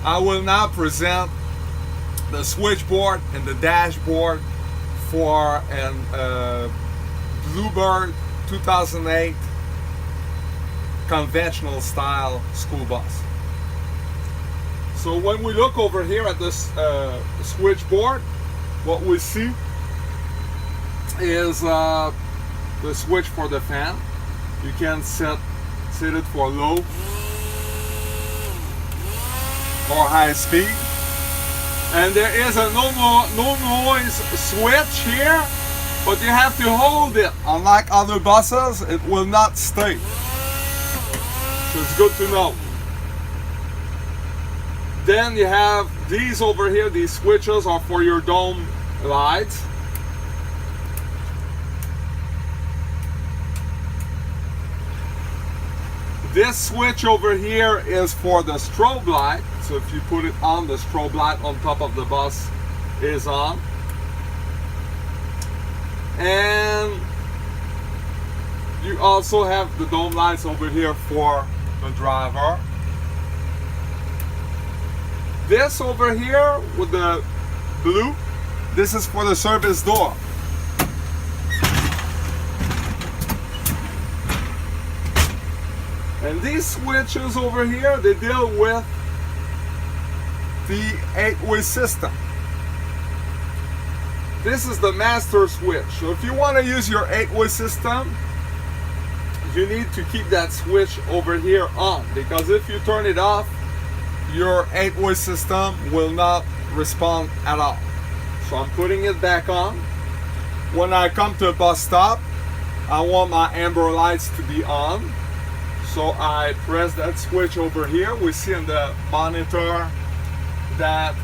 I will now present the switchboard and the dashboard for an Bluebird 2008 conventional style school bus. So when we look over here at this switchboard, what we see is the switch for the fan. You can set it for low or high speed. And there is a no noise switch here, but you have to hold it. Unlike other buses, it will not stay. So it's good to know. Then you have these over here. These switches are for your dome lights. This switch over here is for the strobe light. So if you put it on, the strobe light on top of the bus is on. And you also have the dome lights over here for the driver. This over here with the blue, this is for the service door. And these switches over here, they deal with the 8-way system. This is the master switch. So if you want to use your 8-way system, you need to keep that switch over here on, because if you turn it off, your 8-way system will not respond at all. So I'm putting it back on. When I come to a bus stop, I want my amber lights to be on. So I press that switch over here. We see in the monitor that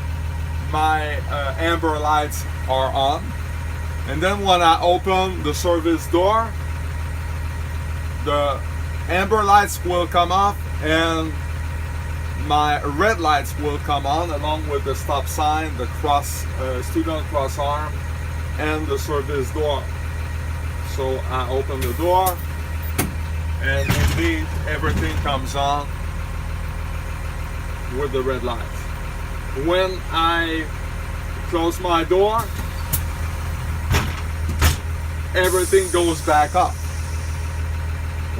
my amber lights are on. And then when I open the service door, the amber lights will come off and my red lights will come on, along with the stop sign, the student cross arm, and the service door. So I open the door, and indeed everything comes on with the red lights. When I close my door, everything goes back up.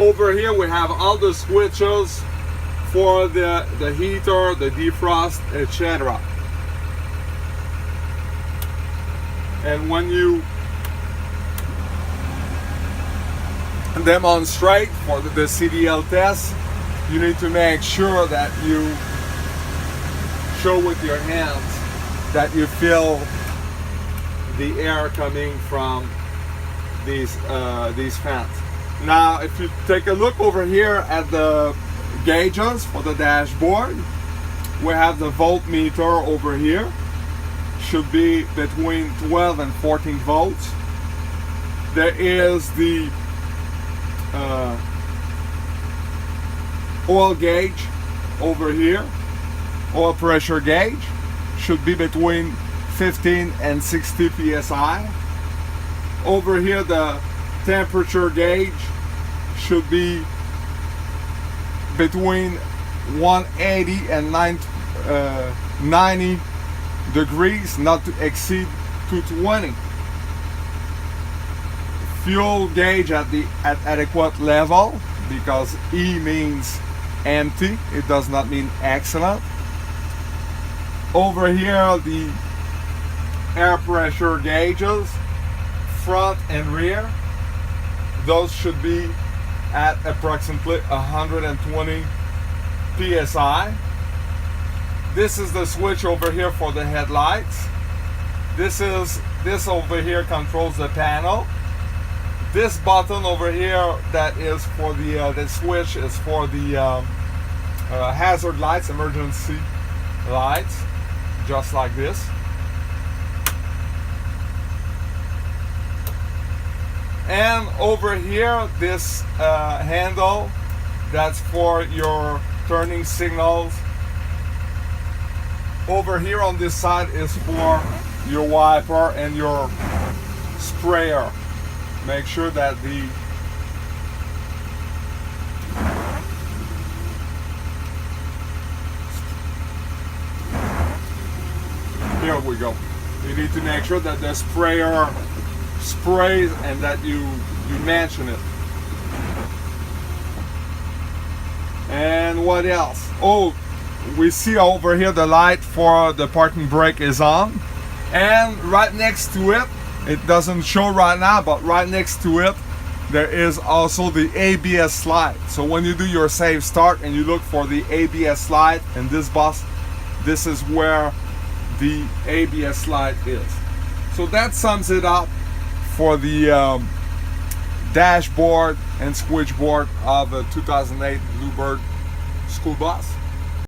Over here we have all the switches for the heater, the defrost, etc. And when you demonstrate for the CDL test, you need to make sure that you show with your hands that you feel the air coming from these fans. Now if you take a look over here at the gauges for the dashboard, we have the voltmeter over here. Should be between 12 and 14 volts. There is the oil gauge over here. Oil pressure gauge should be between 15 and 60 psi. Over here the temperature gauge should be between 180 and 90 degrees, not to exceed 220. Fuel gauge at the adequate level, because E means empty, it does not mean excellent. Over here the air pressure gauges, front and rear, those should be at approximately 120 psi. This is the switch over here for the headlights. This over here controls the panel. This button over here that is for the switch is for the hazard lights, emergency lights, just like this. And over here, this handle, that's for your turning signals. Over here on this side is for your wiper and your sprayer. Make sure that the Here we go. You need to make sure that the sprayer sprays and that you mention it. And what else? Oh, we see over here the light for the parking brake is on, and right next to it, it doesn't show right now, but right next to it there is also the ABS light. So when you do your safe start and you look for the ABS light in this bus, this is where the ABS light is. So that sums it up for the dashboard and switchboard of a 2008 Bluebird school bus.